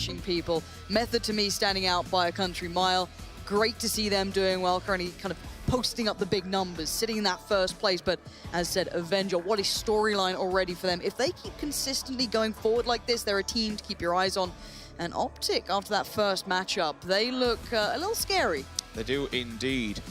smashing people. Method, to me, standing out by a country mile. Great to see them doing well, currently kind of posting up the big numbers, sitting in that first place. But as said, Avenger, what a storyline already for them. If they keep consistently going forward like this, they're a team to keep your eyes on. And Optic, after that first matchup, they look a little scary. They do indeed.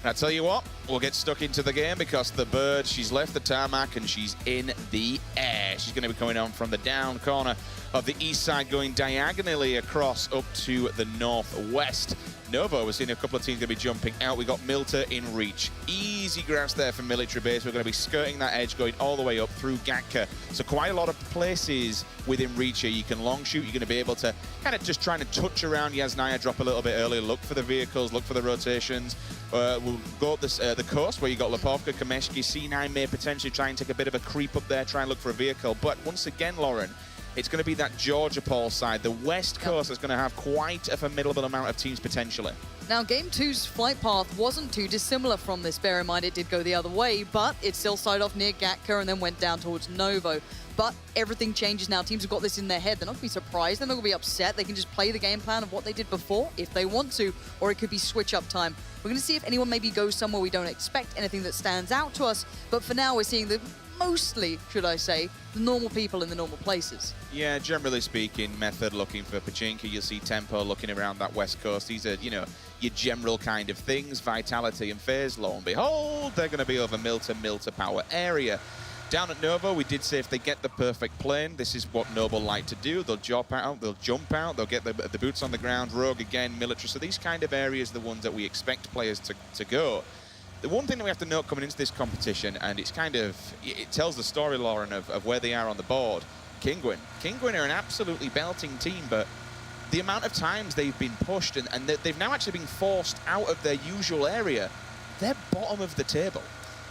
And I tell you what, we'll get stuck into the game because the bird, she's left the tarmac and she's in the air. She's going to be coming on from the down corner of the east side, going diagonally across up to the northwest. Nova, we're seeing a couple of teams going to be jumping out. We got Milta in reach. Easy grasp there for military base. We're going to be skirting that edge, going all the way up through Gatka. So quite a lot of places within reach here. You can long shoot. You're going to be able to kind of just trying to touch around Yasnaya, drop a little bit early, look for the vehicles, look for the rotations. We'll go up the coast where you got Lepovka, Kameshki. C9 may potentially try and take a bit of a creep up there, try and look for a vehicle. But once again, Lauren, it's going to be that Georgia Paul side. The west coast is going to have quite a formidable amount of teams potentially. Now, Game 2's flight path wasn't too dissimilar from this. Bear in mind, it did go the other way, but it still started off near Gatka and then went down towards Novo. But everything changes now. Teams have got this in their head. They're not going to be surprised. They're not going to be upset. They can just play the game plan of what they did before if they want to, or it could be switch-up time. We're going to see if anyone maybe goes somewhere we don't expect, anything that stands out to us. But for now, we're seeing the mostly, should I say, the normal people in the normal places. Yeah, generally speaking, Method looking for Pachinko. You'll see Tempo looking around that west coast. These are, you know, your general kind of things. Vitality and FaZe, lo and behold, they're going to be over Milta Power area. Down at Novo, we did say if they get the perfect plane, this is what Noble like to do. They'll jump out, they'll get the boots on the ground, Rogue again, military. So these kind of areas are the ones that we expect players to go. The one thing that we have to note coming into this competition, and it's kind of, it tells the story, Lauren, of where they are on the board, Kinguin. Kinguin are an absolutely belting team, but the amount of times they've been pushed and they've now actually been forced out of their usual area, they're bottom of the table.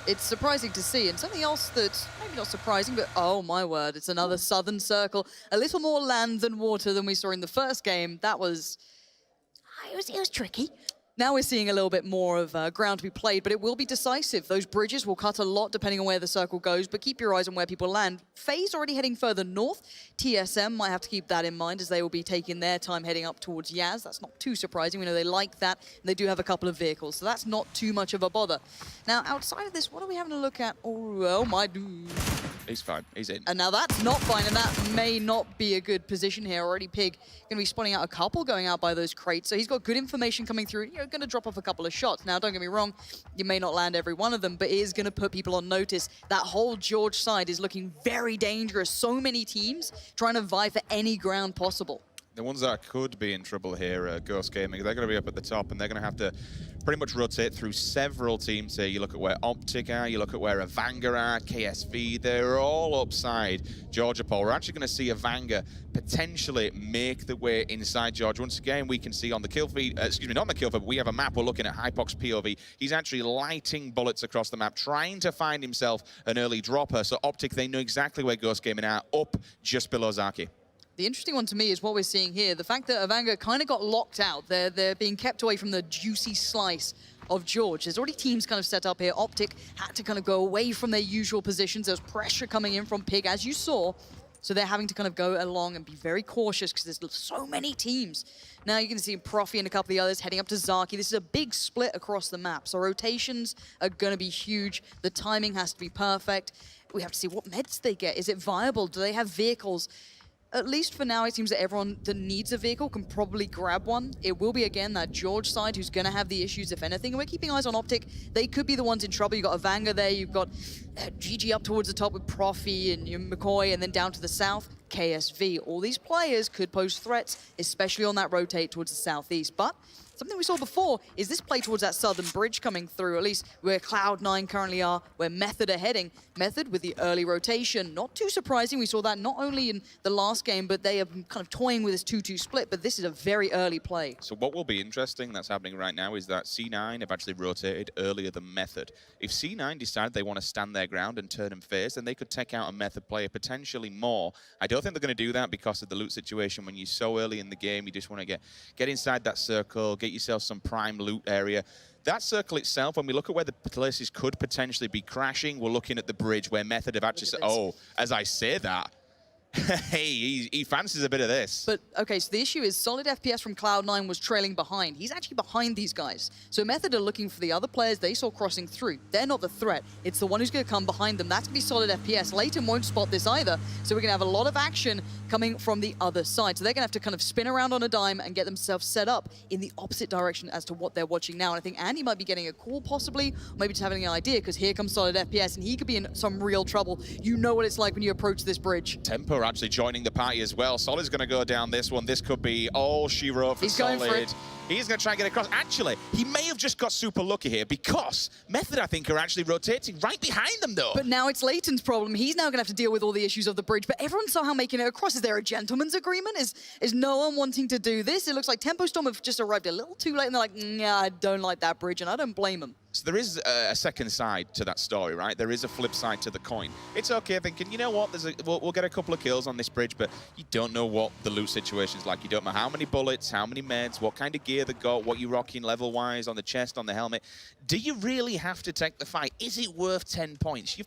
It's surprising to see, and something else that's maybe not surprising, but oh my word, it's another Southern Circle. A little more land than water than we saw in the first game. That was, it was tricky. Now we're seeing a little bit more of ground to be played, but it will be decisive. Those bridges will cut a lot depending on where the circle goes, but keep your eyes on where people land. FaZe already heading further north. TSM might have to keep that in mind as they will be taking their time heading up towards Yaz. That's not too surprising. We know they like that, and they do have a couple of vehicles, so that's not too much of a bother. Now, outside of this, what are we having to look at? Oh my dude. He's fine. He's in. And now that's not fine, and that may not be a good position here. Already Pig going to be spawning out a couple going out by those crates, so he's got good information coming through. You're going to drop off a couple of shots. Now, don't get me wrong, you may not land every one of them, but it is going to put people on notice. That whole George side is looking very dangerous. So many teams trying to vie for any ground possible. The ones that could be in trouble here, Ghost Gaming, they're going to be up at the top, and they're going to have to pretty much rotate through several teams here. You look at where Optic are, you look at where Avanga are, KSV, they're all upside Georgia Paul. We're actually going to see Avanga potentially make the way inside Georgia. Once again, we can see on the kill feed, excuse me, not on the kill feed, but we have a map. We're looking at Hypox POV. He's actually lighting bullets across the map, trying to find himself an early dropper. So Optic, they know exactly where Ghost Gaming are, up just below Zaki. The interesting one to me is what we're seeing here. The fact that Avanga kind of got locked out. They're being kept away from the juicy slice of George. There's already teams kind of set up here. Optic had to kind of go away from their usual positions. There's pressure coming in from Pig, as you saw. So they're having to kind of go along and be very cautious because there's so many teams. Now you can see Profi and a couple of the others heading up to Zaki. This is a big split across the map. So rotations are going to be huge. The timing has to be perfect. We have to see what meds they get. Is it viable? Do they have vehicles? At least for now, it seems that everyone that needs a vehicle can probably grab one. It will be, again, that George side who's going to have the issues, if anything. And we're keeping eyes on Optic. They could be the ones in trouble. You've got Avanga there. You've got GG up towards the top with Profi and McCoy, and then down to the south, KSV. All these players could pose threats, especially on that rotate towards the southeast. But something we saw before is this play towards that southern bridge coming through, at least where Cloud9 currently are, where Method are heading. Method with the early rotation. Not too surprising. We saw that not only in the last game, but they are kind of toying with this 2-2 split, but this is a very early play. So what will be interesting that's happening right now is that C9 have actually rotated earlier than Method. If C9 decide they want to stand their ground and turn and face, then they could take out a Method player, potentially more. I don't think they're going to do that because of the loot situation. When you're so early in the game, you just want to get inside that circle, get yourself some prime loot area. That circle itself, when we look at where the places could potentially be crashing, we're looking at the bridge where Method have actually said, oh, as I say that, Hey, he fancies a bit of this. But, okay, so the issue is solid FPS from Cloud9 was trailing behind. He's actually behind these guys. So Method are looking for the other players they saw crossing through. They're not the threat. It's the one who's going to come behind them. That's going to be solid FPS. Leighton won't spot this either. So we're going to have a lot of action coming from the other side. So they're going to have to kind of spin around on a dime and get themselves set up in the opposite direction as to what they're watching now. And I think Andy might be getting a call possibly, maybe just having an idea, because here comes solid FPS and he could be in some real trouble. You know what it's like when you approach this bridge. Tempo actually joining the party as well. Solid's going to go down this one. This could be all she wrote for He's Solid. going for it. He's going to try and get across. Actually, he may have just got super lucky here because Method, I think, are actually rotating right behind them, though. But now it's Leighton's problem. He's now going to have to deal with all the issues of the bridge. But everyone's somehow making it across. Is there a gentleman's agreement? Is no one wanting to do this? It looks like Tempo Storm have just arrived a little too late, and they're like, nah, I don't like that bridge, and I don't blame them. So there is a second side to that story, right? There is a flip side to the coin. It's okay thinking, you know what, we'll get a couple of kills on this bridge, but you don't know what the loot situation's like. You don't know how many bullets, how many meds, what kind of gear they got, what you're rocking level-wise on the chest, on the helmet. Do you really have to take the fight? Is it worth 10 points? You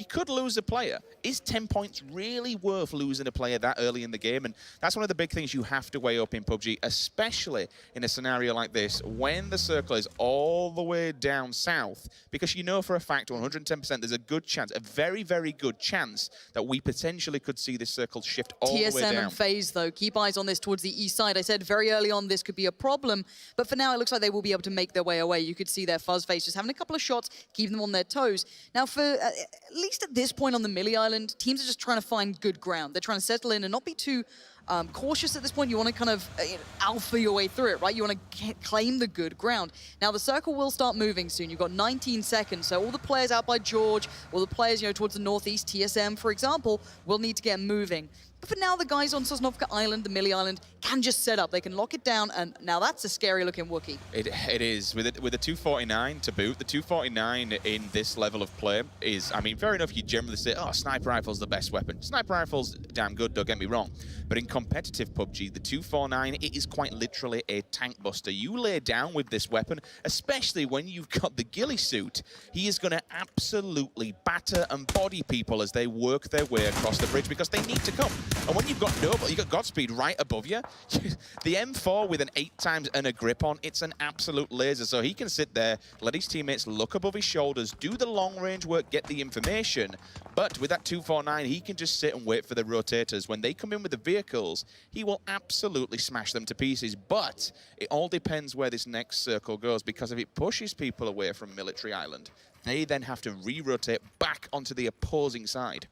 could lose a player. Is 10 points really worth losing a player that early in the game? And that's one of the big things you have to weigh up in PUBG, especially in a scenario like this, when the circle is all the way down south, because you know for a fact 110% there's a good chance, a very, very good chance that we potentially could see this circle shift all the way down. TSM and FaZe, though, keep eyes on this towards the east side. I said very early on this could be a problem, but for now it looks like they will be able to make their way away. You could see their Fuzz Face just having a couple of shots, keeping them on their toes. Now, for at least at this point on the Millie Island, teams are just trying to find good ground. They're trying to settle in and not be too cautious at this point. You want to kind of alpha your way through it, right? You want to claim the good ground. Now, the circle will start moving soon. You've got 19 seconds, so all the players out by George, all the players, towards the northeast, TSM, for example, will need to get moving. But for now, the guys on Sosnovka Island, the Millie Island, can just set up. They can lock it down, and now that's a scary-looking Wookiee. It is. With a 249 to boot, the 249 in this level of play is, I mean, fair enough, you generally say, oh, sniper rifle's the best weapon. Sniper rifle's damn good, don't get me wrong. But in competitive PUBG, the 249, it is quite literally a tank buster. You lay down with this weapon, especially when you've got the ghillie suit, he is going to absolutely batter and body people as they work their way across the bridge because they need to come. And when you've got Godspeed right above you, the M4 with an 8 times and a grip on, it's an absolute laser. So he can sit there, let his teammates look above his shoulders, do the long range work, get the information. But with that 249, he can just sit and wait for the rotators. When they come in with the vehicles, he will absolutely smash them to pieces. But it all depends where this next circle goes, because if it pushes people away from Military Island, they then have to re-rotate back onto the opposing side.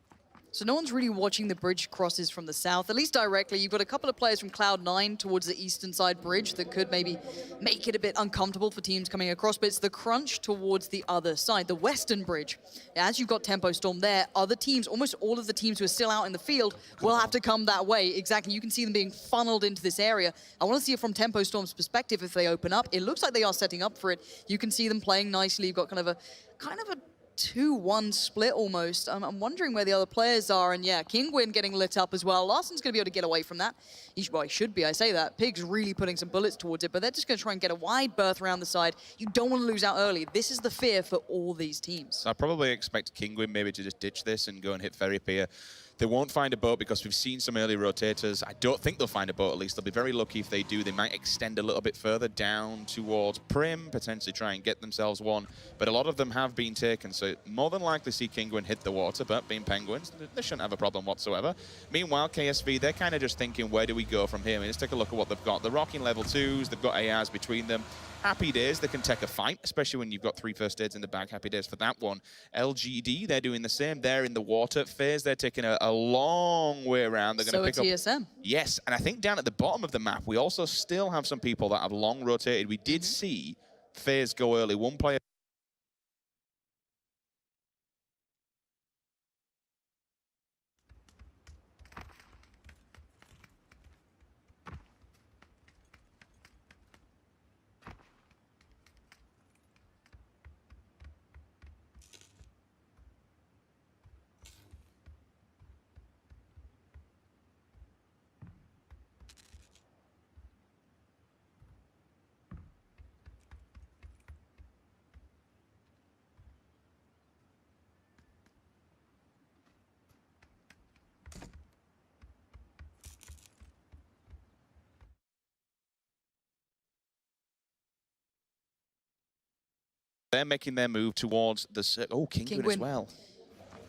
So no one's really watching the bridge crosses from the south, at least directly. You've got a couple of players from Cloud9 towards the eastern side bridge that could maybe make it a bit uncomfortable for teams coming across, but it's the crunch towards the other side, the western bridge. As you've got Tempo Storm there, other teams, almost all of the teams who are still out in the field, will have to come that way. Exactly, you can see them being funneled into this area. I want to see it from Tempo Storm's perspective if they open up. It looks like they are setting up for it. You can see them playing nicely. You've got kind of a 2-1 split almost. I'm wondering where the other players are, and yeah, Kingwin getting lit up as well. Larson's going to be able to get away from that. He should be, I say that. Pig's really putting some bullets towards it, but they're just going to try and get a wide berth around the side. You don't want to lose out early. This is the fear for all these teams. I probably expect Kingwin maybe to just ditch this and go and hit Ferry Pier. They won't find a boat because we've seen some early rotators. I don't think they'll find a boat, at least. They'll be very lucky if they do. They might extend a little bit further down towards Prim, potentially try and get themselves one. But a lot of them have been taken, so more than likely see Kingwin hit the water, but being Penguins, they shouldn't have a problem whatsoever. Meanwhile, KSV, they're kind of just thinking, where do we go from here? I mean, let's take a look at what they've got. They're rocking level 2s, they've got ARs between them. Happy days, they can take a fight, especially when you've got 3 first aids in the bag. Happy days for that one. LGD, they're doing the same. They're in the water. FaZe, they're taking a long way around. They're going to pick TSM. Yes, and I think down at the bottom of the map, we also still have some people that have long rotated. We did see FaZe go early. One player they're making their move towards the circle. Oh, Kingwin as well.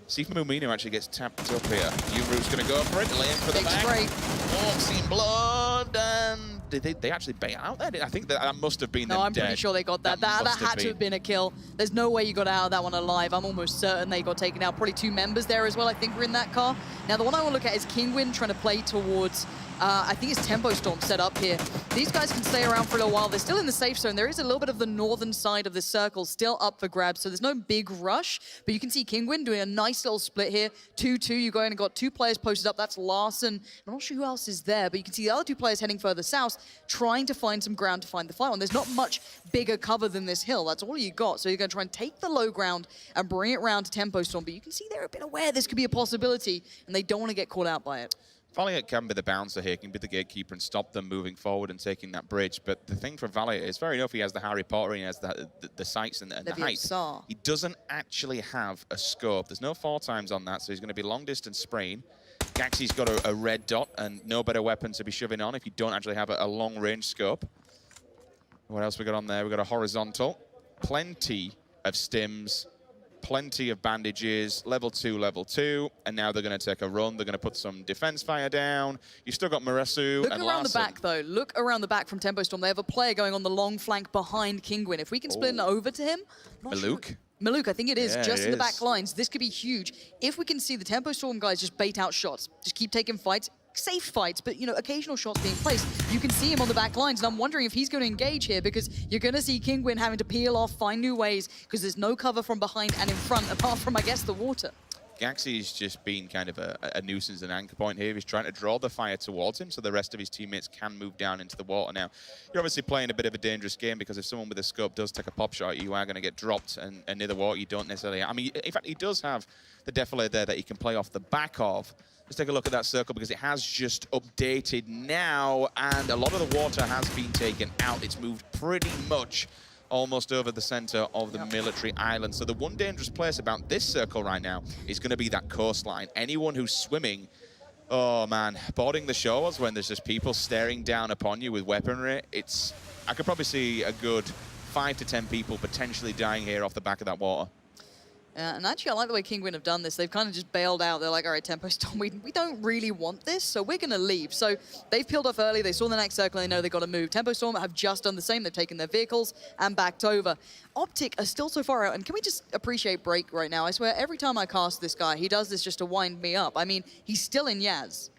See if Mumino actually gets tapped up here. Yumru's going to go for it, laying for the Big back. spray. Oh, seen blood, and did they actually bait out there? I think that must have been them No, I'm dead. pretty sure they got that. That had to have been a kill. There's no way you got out of that one alive. I'm almost certain they got taken out. Probably 2 members there as well, I think, were in that car. Now, the one I want to look at is Kingwin trying to play towards, I think it's Tempo Storm set up here. These guys can stay around for a little while. They're still in the safe zone. There is a little bit of the northern side of the circle still up for grabs, so there's no big rush. But you can see Kingwin doing a nice little split here. 2-2, you go in and got 2 players posted up. That's Larson. I'm not sure who else is there, but you can see the other 2 players heading further south, trying to find some ground to find the fight on. There's not much bigger cover than this hill. That's all you got. So you're going to try and take the low ground and bring it around to Tempo Storm. But you can see they're a bit aware this could be a possibility, and they don't want to get caught out by it. Valiant can be the bouncer here, can be the gatekeeper and stop them moving forward and taking that bridge. But the thing for Valiant is, fair enough, he has the Harry Potter, he has the sights and the height. He doesn't actually have a scope. There's no 4 times on that, so he's going to be long distance spraying. Gaxy's got a red dot and no better weapon to be shoving on if you don't actually have a long range scope. What else we got on there? We got a horizontal, plenty of stims, plenty of bandages, level 2, and now they're going to take a run. They're going to put some defense fire down. You've still got Maresu and Look around the back, though. Look around the back from Tempo Storm. They have a player going on the long flank behind Kingwin. If we can split it over to him... Maluk? Maluk, I think it is, Yeah, just in the back lines. This could be huge. If we can see the Tempo Storm guys just bait out shots, just keep taking fights, safe fights, but, you know, occasional shots being placed. You can see him on the back lines, and I'm wondering if he's going to engage here, because you're going to see Kingwin having to peel off, find new ways, because there's no cover from behind and in front, apart from, I guess, the water. Gaxy's just been kind of a nuisance and anchor point here. He's trying to draw the fire towards him so the rest of his teammates can move down into the water. Now, you're obviously playing a bit of a dangerous game, because if someone with a scope does take a pop shot, you are going to get dropped, and near the water you don't necessarily... I mean, in fact, he does have the defilade there that he can play off the back of. Let's take a look at that circle, because it has just updated now, and a lot of the water has been taken out. It's moved pretty much almost over the center of the military island. So the one dangerous place about this circle right now is going to be that coastline. Anyone who's swimming, oh man, boarding the shores when there's just people staring down upon you with weaponry, I could probably see a good 5 to 10 people potentially dying here off the back of that water. And actually, I like the way Kingwin have done this. They've kind of just bailed out. They're like, all right, Tempo Storm, we don't really want this, so we're going to leave. So they've peeled off early. They saw the next circle. They know they've got to move. Tempo Storm have just done the same. They've taken their vehicles and backed over. Optic are still so far out. And can we just appreciate Break right now? I swear, every time I cast this guy, he does this just to wind me up. I mean, he's still in Yaz.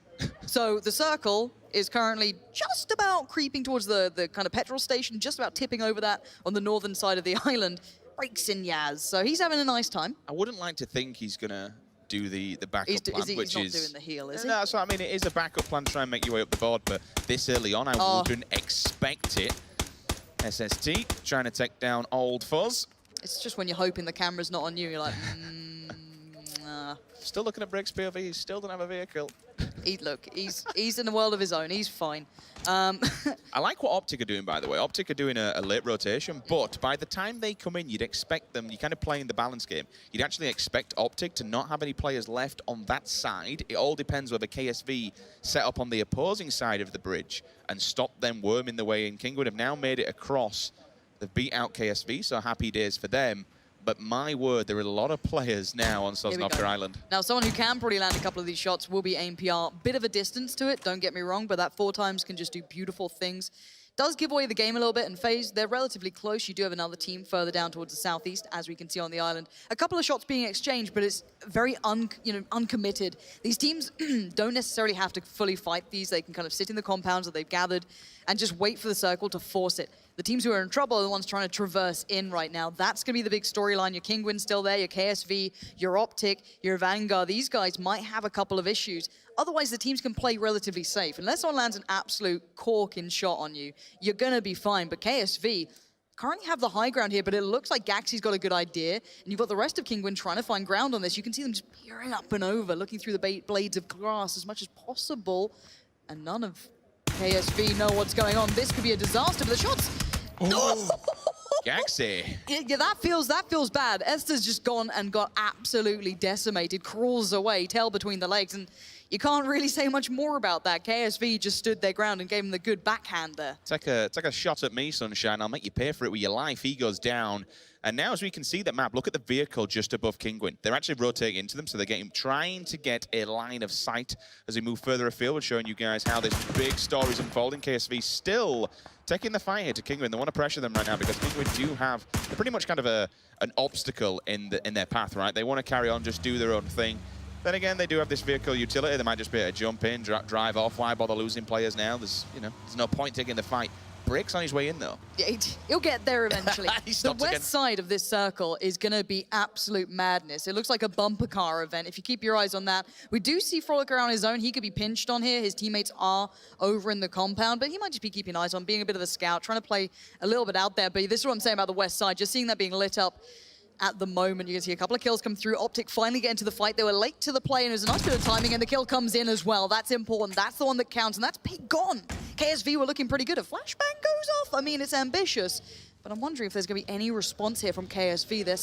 So the circle is currently just about creeping towards the kind of petrol station, just about tipping over that on the northern side of the island. Breaks in Yaz, so he's having a nice time. I wouldn't like to think he's going to do the backup plan, which he's not doing the heal, is he? No, so I mean, it is a backup plan to try and make your way up the board, but this early on, I wouldn't expect it. SST trying to take down Old Fuzz. It's just when you're hoping the camera's not on you, you're like, Still looking at Break's POV, he still don't have a vehicle. Look, he's in a world of his own, he's fine. I like what Optic are doing, by the way. Optic are doing a late rotation, but by the time they come in, you'd expect them, you kind of play in the balance game, you'd actually expect Optic to not have any players left on that side. It all depends whether KSV set up on the opposing side of the bridge and stop them worming the way in. Kingwood have now made it across. They've beat out KSV, so happy days for them. But my word, there are a lot of players now on Sosnovka Island. Now, someone who can probably land a couple of these shots will be AIM-PR. Bit of a distance to it, don't get me wrong, but that 4 times can just do beautiful things. Does give away the game a little bit, and FaZe, they're relatively close. You do have another team further down towards the southeast, as we can see on the island. A couple of shots being exchanged, but it's very uncommitted. These teams don't necessarily have to fully fight these. They can kind of sit in the compounds that they've gathered and just wait for the circle to force it. The teams who are in trouble are the ones trying to traverse in right now. That's going to be the big storyline. Your Kingwin's still there, your KSV, your Optic, your Vanguard. These guys might have a couple of issues. Otherwise, the teams can play relatively safe. Unless someone lands an absolute corking shot on you, you're going to be fine. But KSV currently have the high ground here, but it looks like Gaxy's got a good idea. And you've got the rest of Kingwin trying to find ground on this. You can see them just peering up and over, looking through the blades of glass as much as possible. And none of KSV know what's going on. This could be a disaster, but the shots... Oh. Gaxy. Yeah, that feels bad. Esther's just gone and got absolutely decimated, crawls away, tail between the legs, and you can't really say much more about that. KSV just stood their ground and gave him the good backhand there. Take a shot at me, Sunshine. I'll make you pay for it with your life. He goes down. And now, as we can see that map, look at the vehicle just above Kinguin. They're actually rotating into them, so they're trying to get a line of sight as we move further afield. We're showing you guys how this big story is unfolding. KSV still taking the fight here to Kinguin. They want to pressure them right now because Kinguin do have pretty much kind of an obstacle in their path, right? They want to carry on, just do their own thing. Then again, they do have this vehicle utility. They might just be able to jump in, drive off. Why bother losing players now? There's no point taking the fight. Breaks on his way in, though. Yeah, he'll get there eventually. The west again. side of this circle is going to be absolute madness. It looks like a bumper car event. If you keep your eyes on that, we do see Frolic on his own. He could be pinched on here. His teammates are over in the compound, but he might just be keeping eyes on, being a bit of a scout, trying to play a little bit out there. But this is what I'm saying about the west side. Just seeing that being lit up at the moment. You can see a couple of kills come through. Optic finally get into the fight. They were late to the play, and it was a nice bit of timing, and the kill comes in as well. That's important. That's the one that counts, and that's Pig gone. KSV were looking pretty good. A flashbang goes off. I mean, it's ambitious, but I'm wondering if there's going to be any response here from KSV. They're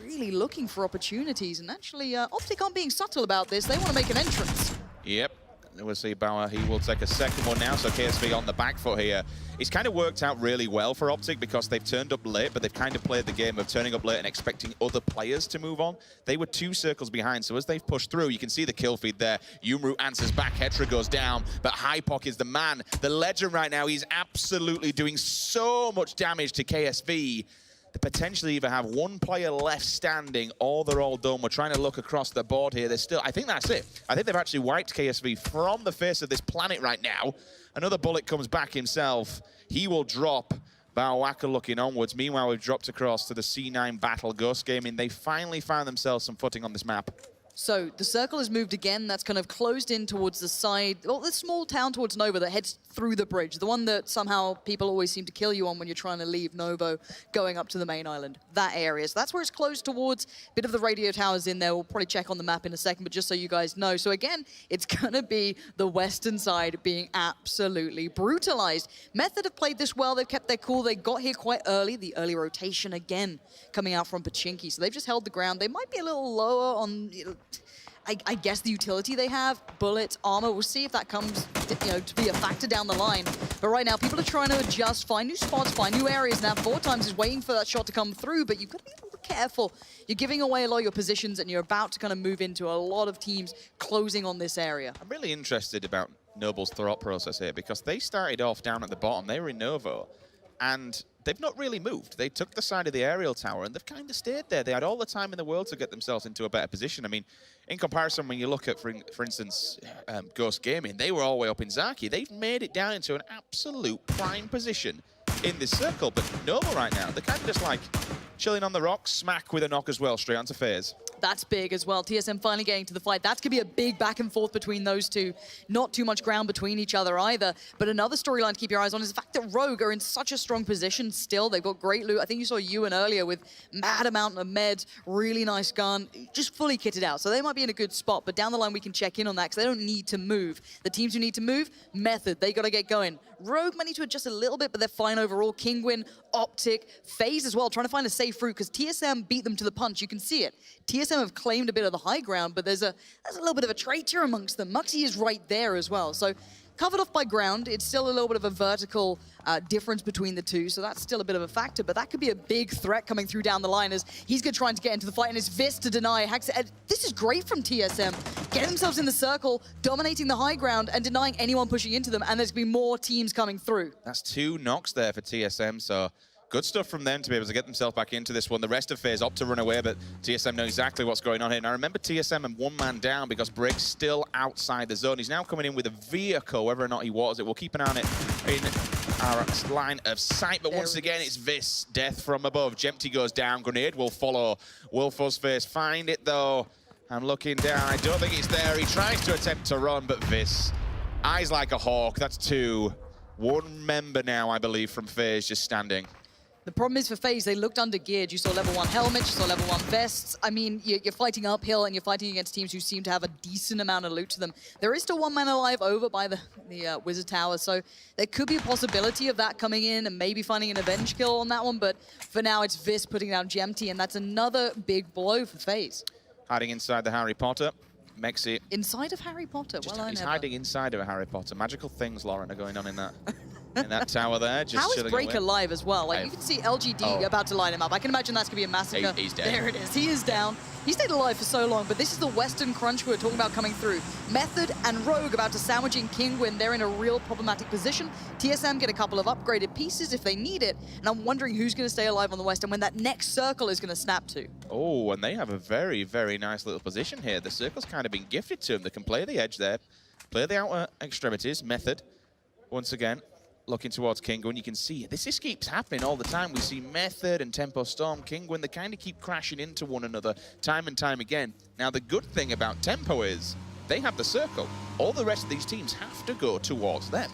really looking for opportunities, and actually, Optic aren't being subtle about this. They want to make an entrance. Yep. We'll see Bauer. He will take a second one now, so KSV on the back foot here. It's kind of worked out really well for Optic because they've turned up late, but they've kind of played the game of turning up late and expecting other players to move on. They were 2 circles behind, so as they've pushed through, you can see the kill feed there. Yumru answers back, Hetra goes down, but Hypok is the man, the legend right now. He's absolutely doing so much damage to KSV. They potentially either have 1 player left standing or they're all done. We're trying to look across the board here. There's still, I think that's it. I think they've actually wiped KSV from the face of this planet right now. Another bullet comes back himself. He will drop. Bauwaka looking onwards. Meanwhile, we've dropped across to the C9 battle. Ghost Gaming, they finally found themselves some footing on this map. So the circle has moved again. That's kind of closed in towards the side, well, the small town towards Novo that heads through the bridge. The one that somehow people always seem to kill you on when you're trying to leave Novo, going up to the main island. That area. So that's where it's closed towards. Bit of the radio towers in there. We'll probably check on the map in a second, but just so you guys know. So again, it's going to be the western side being absolutely brutalized. Method have played this well. They've kept their cool. They got here quite early. The early rotation again coming out from Pachinki. So they've just held the ground. They might be a little lower on, I guess, the utility they have, bullets, armor. We'll see if that comes, to be a factor down the line. But right now, people are trying to adjust, find new spots, find new areas. Now, 4 times is waiting for that shot to come through, but you've got to be a little careful. You're giving away a lot of your positions, and you're about to kind of move into a lot of teams closing on this area. I'm really interested about Noble's thought process here because they started off down at the bottom. They were in Novo, and they've not really moved. They took the side of the aerial tower, and they've kind of stayed there. They had all the time in the world to get themselves into a better position. I mean, in comparison, when you look at, for instance, Ghost Gaming, they were all the way up in Zaki. They've made it down into an absolute prime position in this circle. But Noble right now, they're kind of just like chilling on the rocks, smack with a knock as well, straight onto FaZe. That's big as well. TSM finally getting to the fight. That's going to be a big back and forth between those two. Not too much ground between each other either. But another storyline to keep your eyes on is the fact that Rogue are in such a strong position still. They've got great loot. I think you saw Ewan earlier with mad amount of meds, really nice gun, just fully kitted out. So they might be in a good spot. But down the line, we can check in on that because they don't need to move. The teams who need to move, Method, they got to get going. Rogue might need to adjust a little bit, but they're fine overall. Kinguin, Optic, FaZe as well, trying to find a safe route because TSM beat them to the punch. You can see it. TSM have claimed a bit of the high ground, but there's a little bit of a traitor amongst them. Muxy is right there as well. So covered off by ground, it's still a little bit of a vertical difference between the two, so that's still a bit of a factor, but that could be a big threat coming through down the line as he's going to try to get into the fight, and it's Vis to deny. This is great from TSM, getting themselves in the circle, dominating the high ground, and denying anyone pushing into them, and there's going to be more teams coming through. That's 2 knocks there for TSM, so good stuff from them to be able to get themselves back into this one. The rest of FaZe opt to run away, but TSM know exactly what's going on here. Now remember, TSM and 1 man down because Break's still outside the zone. He's now coming in with a vehicle, whether or not he waters it. We'll keep an eye on it in our line of sight, but once again, it's Vis. Death from above. Jempty goes down. Grenade will follow. Will FaZe find it, though? I'm looking down. I don't think it's there. He tries to attempt to run, but Vis, eyes like a hawk. That's 2. 1 member now, I believe, from FaZe just standing. The problem is for FaZe, they looked under-geared. You saw level 1 helmets, you saw level 1 vests. I mean, you're fighting uphill and you're fighting against teams who seem to have a decent amount of loot to them. There is still 1 man alive over by the Wizard Tower, so there could be a possibility of that coming in and maybe finding an avenge kill on that one, but for now it's Vis putting down Jempty, and that's another big blow for FaZe. Hiding inside the Harry Potter. Mexi. Inside of Harry Potter? He's hiding inside of a Harry Potter. Magical things, Lauren, are going on in that. in that tower there, just How is chilling Break away. alive as well? Like, you can see LGD about to line him up. I can imagine that's going to be a massacre. He's dead. There it is. He is down. He stayed alive for so long, but this is the Western crunch we're talking about coming through. Method and Rogue about to sandwich in Kingwin. They're in a real problematic position. TSM get a couple of upgraded pieces if they need it, and I'm wondering who's going to stay alive on the West and when that next circle is going to snap to. Oh, and they have a very, very nice little position here. The circle's kind of been gifted to them. They can play the edge there, play the outer extremities. Method, once again, looking towards Kingwin. You can see this just keeps happening all the time. We see Method and Tempo Storm, Kingwin, they kind of keep crashing into one another time and time again. Now, the good thing about Tempo is they have the circle. All the rest of these teams have to go towards them.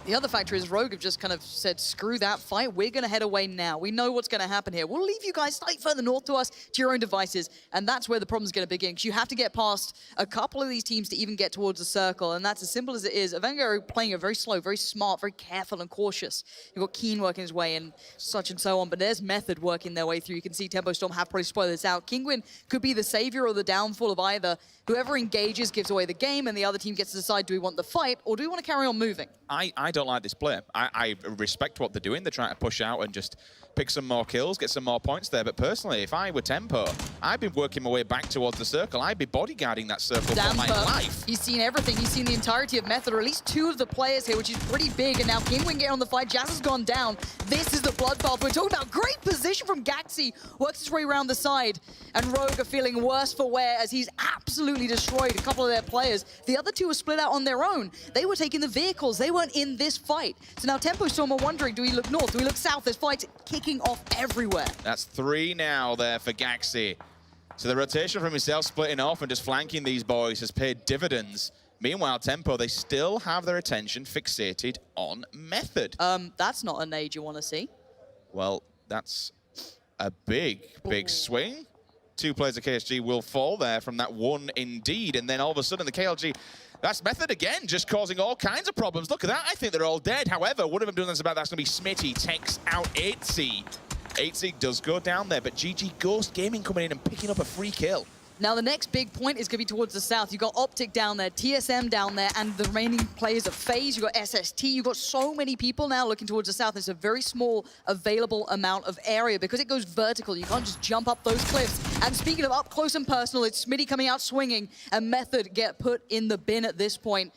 The other factor is Rogue have just kind of said, screw that fight, we're going to head away now. We know what's going to happen here. We'll leave you guys slightly further north to us, to your own devices, and that's where the problem's going to begin, because you have to get past a couple of these teams to even get towards the circle, and that's as simple as it is. Avanga are playing it very slow, very smart, very careful and cautious. You've got Keen working his way and such and so on, but there's Method working their way through. You can see Tempo Storm have probably spoiled this out. Kingwin could be the savior or the downfall of either. Whoever engages gives away the game, and the other team gets to decide, do we want the fight, or do we want to carry on moving? I don't like this play. I respect what they're doing. They're trying to push out and just pick some more kills, get some more points there. But personally, if I were Tempo, I'd be working my way back towards the circle. I'd be bodyguarding that circle for my life. He's seen everything. He's seen the entirety of Method, or at least two of the players here, which is pretty big. And now Kingwin getting on the fight. Jazz has gone down. This is the bloodbath we're talking about. Great position from Gaxi. Works his way around the side. And Rogue are feeling worse for wear as he's absolutely destroyed a couple of their players. The other two were split out on their own. They were taking the vehicles. They weren't in this fight. So now Tempo Storm are wondering, do we look north? Do we look south? There's fights kicking off everywhere. That's 3 now there for Gaxi. So the rotation from himself splitting off and just flanking these boys has paid dividends. Meanwhile, Tempo, they still have their attention fixated on Method. That's not a nade you want to see. Well, that's a big swing. 2 players of KSG will fall there from that one indeed. And then all of a sudden the KLG, that's Method again, just causing all kinds of problems. Look at that, I think they're all dead. However, one of them doing this about that's going to be Smitty, takes out 8C. 8C does go down there, but GG Ghost Gaming coming in and picking up a free kill. Now, the next big point is going to be towards the south. You've got Optic down there, TSM down there, and the remaining players of FaZe. You've got SST. You've got so many people now looking towards the south. It's a very small available amount of area because it goes vertical. You can't just jump up those cliffs. And speaking of up close and personal, it's Smitty coming out swinging, and Method get put in the bin at this point.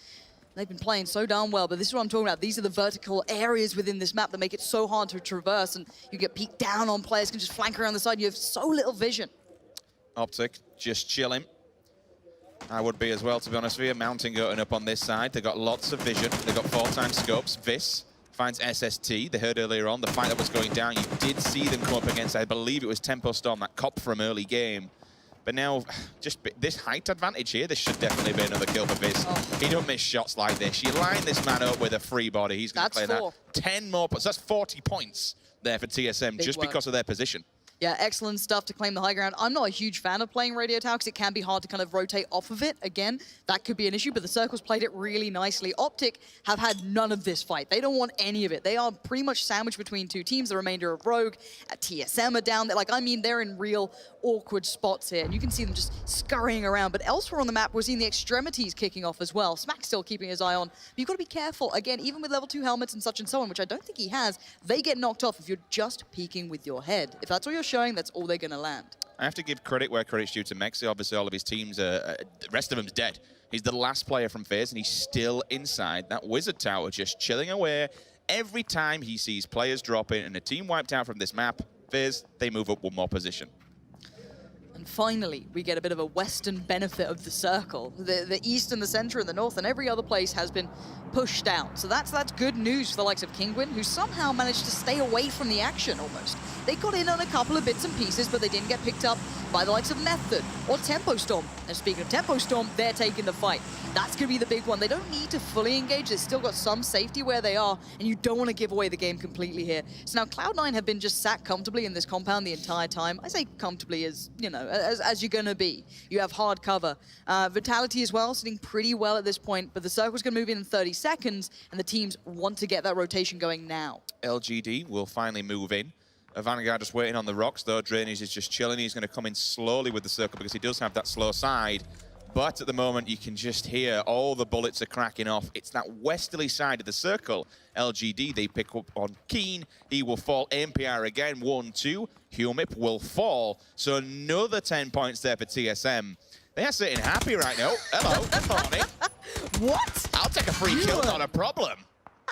They've been playing so darn well, but this is what I'm talking about. These are the vertical areas within this map that make it so hard to traverse, and you get peeked down on players, can just flank around the side. You have so little vision. Optic just chilling. I would be as well, to be honest with you. Mountain going up on this side. They've got lots of vision. They've got 4x scopes. Vis finds SST. They heard earlier on the fight that was going down. You did see them come up against, I believe it was Tempo Storm, that cop from early game. But now, just this height advantage here, this should definitely be another kill for Vis. Oh. He don't miss shots like this. You line this man up with a free body. He's going to play that. 10 more points. That's 40 points there for TSM, Big just work. because of their position. Yeah, excellent stuff to claim the high ground. I'm not a huge fan of playing Radio Tower because it can be hard to kind of rotate off of it. Again, that could be an issue, but the Circles played it really nicely. Optic have had none of this fight. They don't want any of it. They are pretty much sandwiched between 2 teams. The remainder of Rogue, TSM are down there. Like, I mean, they're in real awkward spots here, and you can see them just scurrying around. But elsewhere on the map, we're seeing the extremities kicking off as well. Smack's still keeping his eye on. But you've got to be careful. Again, even with level 2 helmets and such and so on, which I don't think he has, they get knocked off if you're just peeking with your head. If that's all you're showing, that's all they're going to land. I have to give credit where credit's due to Mexi. Obviously, all of his teams, the rest of them's dead. He's the last player from FaZe, and he's still inside that Wizard Tower, just chilling away. Every time he sees players drop in and a team wiped out from this map, FaZe, they move up 1 more position. And finally, we get a bit of a Western benefit of the circle. The East and the Center and the North and every other place has been pushed out. So that's good news for the likes of Kingwin, who somehow managed to stay away from the action almost. They got in on a couple of bits and pieces, but they didn't get picked up by the likes of Method or Tempo Storm. And speaking of Tempo Storm, they're taking the fight. That's going to be the big one. They don't need to fully engage. They've still got some safety where they are, and you don't want to give away the game completely here. So now Cloud9 have been just sat comfortably in this compound the entire time. I say comfortably as, you know, as you're going to be. You have hard cover. Vitality as well, sitting pretty well at this point, but the Circle's going to move in 30 seconds, and the teams want to get that rotation going now. LGD will finally move in. Vanguard just waiting on the rocks, though. Drainage is just chilling. He's going to come in slowly with the circle because he does have that slow side. But at the moment, you can just hear all the bullets are cracking off. It's that westerly side of the circle. LGD, they pick up on Keen. He will fall. MPR again, 1-2. Humip will fall. So another 10 points there for TSM. They are sitting happy right now. Hello, good morning. What? I'll take a free kill, not a problem.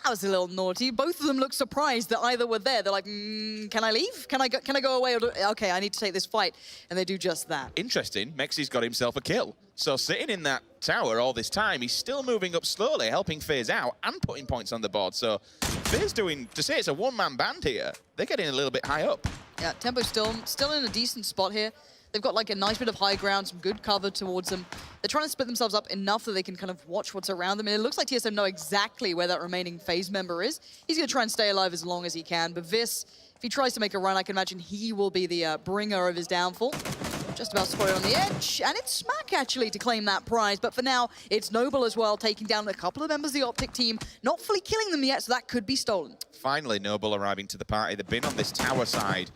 That was a little naughty. Both of them look surprised that either were there. They're like, can I leave? Can I go away? Okay, I need to take this fight. And they do just that. Interesting, Mexi's got himself a kill. So sitting in that tower all this time, he's still moving up slowly, helping FaZe out and putting points on the board. So FaZe doing, to say it's a one-man band here, they're getting a little bit high up. Yeah, Tempo's still in a decent spot here. They've got like a nice bit of high ground, some good cover towards them. They're trying to split themselves up enough that they can kind of watch what's around them. And it looks like TSM know exactly where that remaining FaZe member is. He's going to try and stay alive as long as he can. But Vis, if he tries to make a run, I can imagine he will be the bringer of his downfall. Just about spotted on the edge. And it's Smack, actually, to claim that prize. But for now, it's Noble as well, taking down a couple of members of the Optic team. Not fully killing them yet, so that could be stolen. Finally, Noble arriving to the party. They've been on this tower side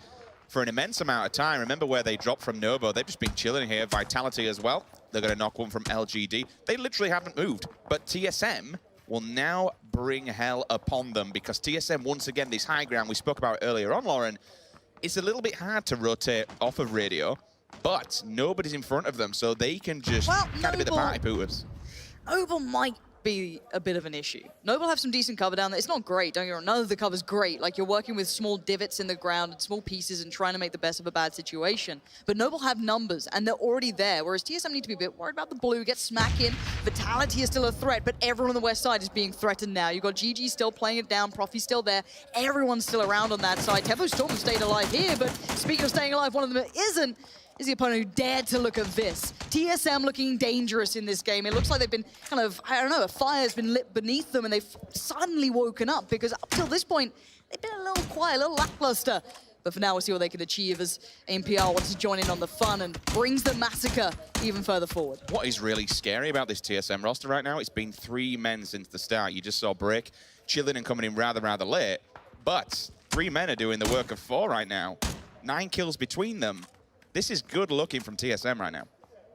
for an immense amount of time. Remember where they dropped from Novo. They've just been chilling here. Vitality as well. They're going to knock one from LGD. They literally haven't moved. But TSM will now bring hell upon them because TSM, once again, this high ground we spoke about earlier on, Lauren, it's a little bit hard to rotate off of radio, but nobody's in front of them, so they can just kind of be the party poopers. Noble might be a bit of an issue. Noble have some decent cover down there. It's not great, don't get me wrong. None of the cover's great. Like, you're working with small divots in the ground and small pieces and trying to make the best of a bad situation. But Noble have numbers, and they're already there, whereas TSM need to be a bit worried about the blue, get Smack in. Vitality is still a threat, but everyone on the west side is being threatened now. You've got GG still playing it down, Profi's still there. Everyone's still around on that side. Tempo Storm stayed alive here, but speaking of staying alive, one of them isn't. Is the opponent who dared to look at Vis. TSM looking dangerous in this game. It looks like they've been kind of, I don't know, a fire's been lit beneath them and they've suddenly woken up because up till this point, they've been a little quiet, a little lackluster. But for now, we'll see what they can achieve as MPR wants to join in on the fun and brings the massacre even further forward. What is really scary about this TSM roster right now, it's been 3 men since the start. You just saw Brick chilling and coming in rather late. But 3 men are doing the work of 4 right now. 9 kills between them. This is good looking from TSM right now.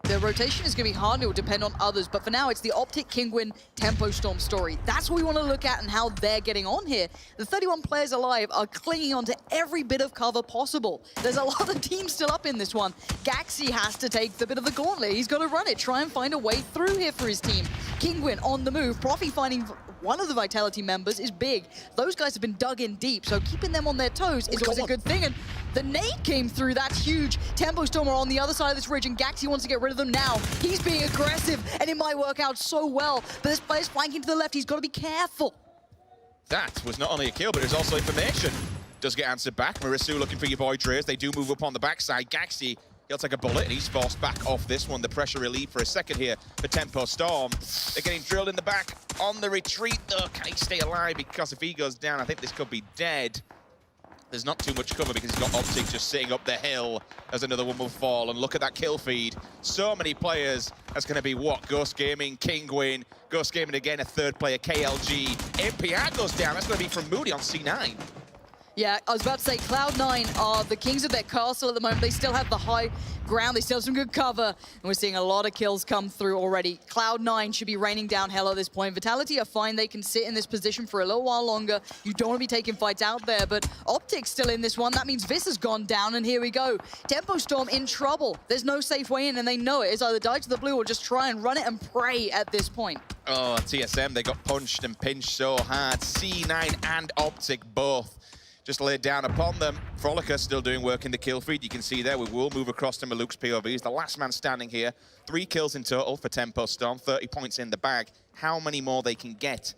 The rotation is going to be hard. It will depend on others. But for now, it's the Optic, Kingwin, Tempo Storm story. That's what we want to look at and how they're getting on here. The 31 players alive are clinging on to every bit of cover possible. There's a lot of teams still up in this one. Gaxi has to take the bit of the gauntlet. He's got to run it, try and find a way through here for his team. Kingwin on the move. Profi finding one of the Vitality members is big. Those guys have been dug in deep, so keeping them on their toes is always a good thing. And the nade came through, that's huge. Tempo Storm are on the other side of this ridge, and Gaxi wants to get rid of them now. He's being aggressive, and it might work out so well. But this player's flanking to the left, he's got to be careful. That was not only a kill, but it was also information. Does get answered back. Marisu looking for your boy Trace. They do move up on the backside. Gaxi, he'll take a bullet, and he's forced back off this one. The pressure relief for a second here for Tempo Storm. They're getting drilled in the back on the retreat, though. Can he stay alive? Because if he goes down, I think this could be dead. There's not too much cover because he's got Optic just sitting up the hill as another one will fall. And look at that kill feed. So many players. That's going to be what? Ghost Gaming, Kingwin, Ghost Gaming again, a third player, KLG. MPR goes down. That's going to be from Moody on C9. Yeah, I was about to say, Cloud9 are the kings of their castle at the moment. They still have the high ground. They still have some good cover. And we're seeing a lot of kills come through already. Cloud9 should be raining down hell at this point. Vitality are fine. They can sit in this position for a little while longer. You don't want to be taking fights out there. But Optic's still in this one. That means Vis has gone down. And here we go. Tempo Storm in trouble. There's no safe way in, and they know it. It's either die to the blue or just try and run it and pray at this point. Oh, TSM, they got punched and pinched so hard. C9 and Optic both just laid down upon them. Frolica still doing work in the kill feed. You can see there, we will move across to Maluk's POV. He's the last man standing here. 3 kills in total for Tempo Storm, 30 points in the bag. How many more they can get?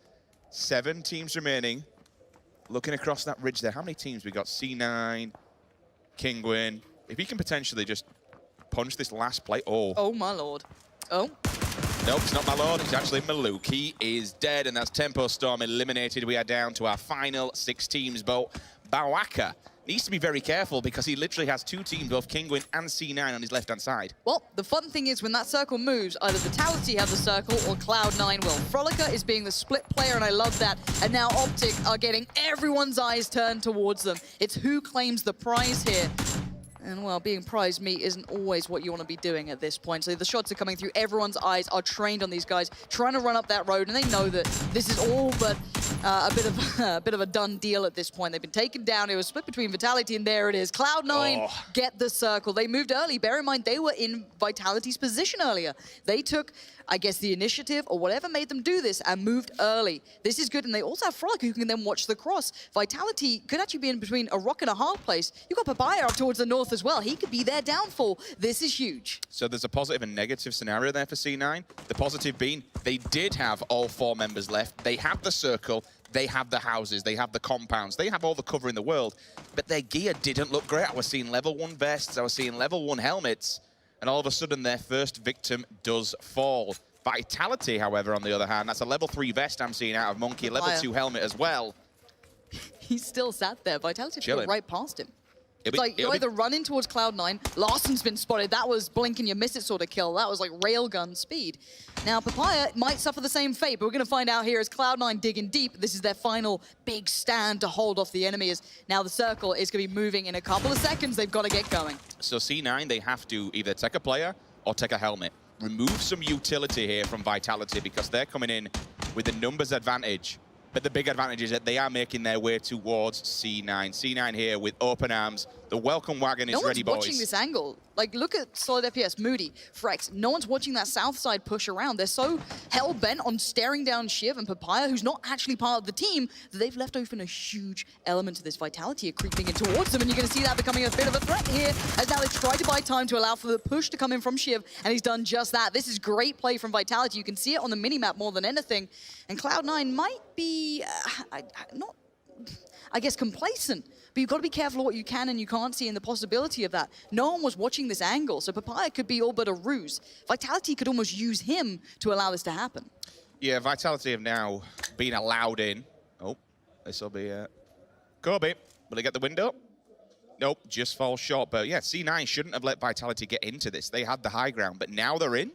7 teams remaining. Looking across that ridge there, how many teams we got? C9, Kingwin. If he can potentially just punch this last play. Oh my lord. Oh. Nope, it's not my lord, it's actually Maluk. He is dead, and that's Tempo Storm eliminated. We are down to our final 6 teams, but Bawaka needs to be very careful because he literally has 2 teams, both Kingwin and C9 on his left-hand side. Well, the fun thing is when that circle moves, either Vitality have the circle or Cloud9 will. Frolica is being the split player, and I love that. And now Optic are getting everyone's eyes turned towards them. It's who claims the prize here. And, well, being prize meat isn't always what you want to be doing at this point. So the shots are coming through. Everyone's eyes are trained on these guys, trying to run up that road, and they know that this is all but a bit of a done deal at this point. They've been taken down. It was split between Vitality, and there it is. Cloud9 get the circle. They moved early. Bear in mind, they were in Vitality's position earlier. They took, I guess, the initiative or whatever made them do this and moved early. This is good, and they also have Frolic who can then watch the cross. Vitality could actually be in between a rock and a hard place. You've got Papaya up towards the north as well. He could be their downfall. This is huge. So there's a positive and negative scenario there for C9. The positive being they did have all 4 members left. They have the circle, they have the houses, they have the compounds, they have all the cover in the world, but their gear didn't look great. I was seeing level 1 vests, I was seeing level 1 helmets, and all of a sudden their first victim does fall. Vitality, however, on the other hand, that's a level 3 vest I'm seeing out of Monkey, a level 2 helmet as well. He still sat there. Vitality Chilling. right past him. It's like you're either running towards Cloud9, Larsen's been spotted, that was blink and you miss it sort of kill, that was like railgun speed. Now Papaya might suffer the same fate, but we're going to find out here as Cloud9 digging deep. This is their final big stand to hold off the enemy, as now the circle is going to be moving in a couple of seconds. They've got to get going. So C9, they have to either take a player or take a helmet. Remove some utility here from Vitality because they're coming in with the numbers advantage. But the big advantage is that they are making their way towards C9. C9 here with open arms. The welcome wagon is ready, boys. No one's watching this angle. Like, look at Solid FPS, Moody, Frex. No one's watching that south side push around. They're so hell-bent on staring down Shiv and Papaya, who's not actually part of the team, that they've left open a huge element to this. Vitality are creeping in towards them, and you're going to see that becoming a bit of a threat here, as now they try to buy time to allow for the push to come in from Shiv, and he's done just that. This is great play from Vitality. You can see it on the minimap more than anything, and Cloud9 might be, not, I guess, complacent. But you've got to be careful what you can and you can't see, and the possibility of that. No one was watching this angle, so Papaya could be all but a ruse. Vitality could almost use him to allow this to happen. Yeah, Vitality have now been allowed in. Oh, this will be Kobe. Will he get the window? Nope, just falls short. But yeah, C9 shouldn't have let Vitality get into this. They had the high ground, but now they're in.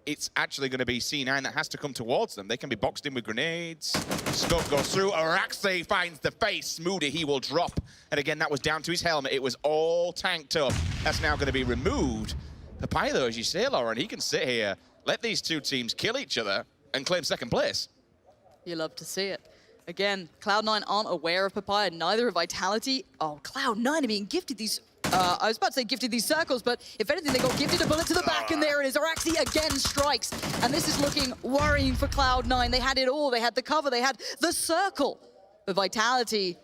It's actually going to be C9 that has to come towards them. They can be boxed in with grenades. Scope goes through. Araxe finds the face. Moody, he will drop. And again, that was down to his helmet. It was all tanked up. That's now going to be removed. Papaya, though, as you say, Lauren, he can sit here, let these two teams kill each other, and claim second place. You love to see it. Again, Cloud9 aren't aware of Papaya, neither of Vitality. Oh, Cloud9 are being gifted these... I was about to say gifted these circles, but if anything, they got gifted a bullet to the back, and there it is. Araxe again strikes, and this is looking worrying for Cloud9. They had it all. They had the cover. They had the circle. But Vitality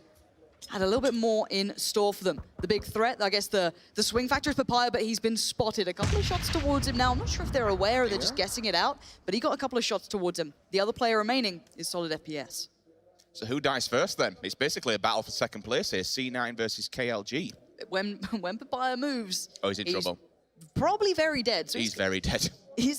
had a little bit more in store for them. The big threat, I guess the swing factor is Papaya, but he's been spotted. A couple of shots towards him now. I'm not sure if they're aware or they're just guessing it out, but he got a couple of shots towards him. The other player remaining is Solid FPS. So who dies first, then? It's basically a battle for second place here. C9 versus KLG. When Papaya moves... Oh, he's in trouble. Probably very dead. So he's very dead. You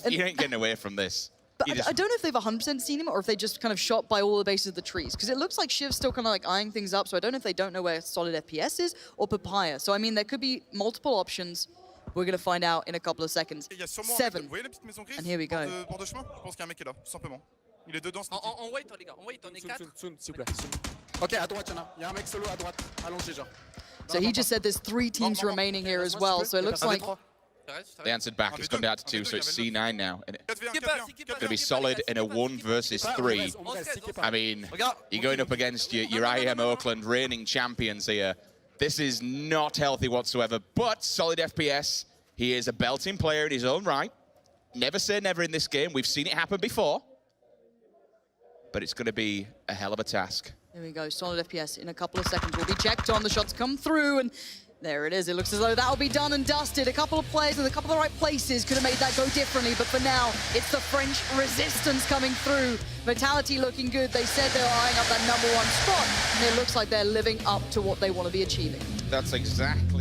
ain't getting away from this. But I don't know if they've 100% seen him or if they just kind of shot by all the bases of the trees. Because it looks like Shiv's still kind of like eyeing things up, so I don't know if they don't know where Solid FPS is or Papaya. So, I mean, there could be multiple options. We're going to find out in a couple of seconds. 7. And here we go. En white, les gars. En white, on est 4. S'il vous plaît. Ok, à droite, il y a un mec solo à droite. Allongé, genre. So he just said there's 3 teams remaining here as well, so it looks like... They answered back. It's come down to 2, so it's C9 now. It's going to be Solid in a 1 versus 3. I mean, you're going up against your IEM Oakland reigning champions here. This is not healthy whatsoever, but Solid FPS, he is a belting player in his own right. Never say never in this game. We've seen it happen before. But it's going to be a hell of a task. Here we go, Solid FPS in a couple of seconds will be checked on. The shots come through, and there it is. It looks as though that'll be done and dusted. A couple of players in a couple of the right places could have made that go differently, but for now, it's the French resistance coming through. Vitality looking good. They said they were eyeing up that #1 spot, and it looks like they're living up to what they want to be achieving. That's exactly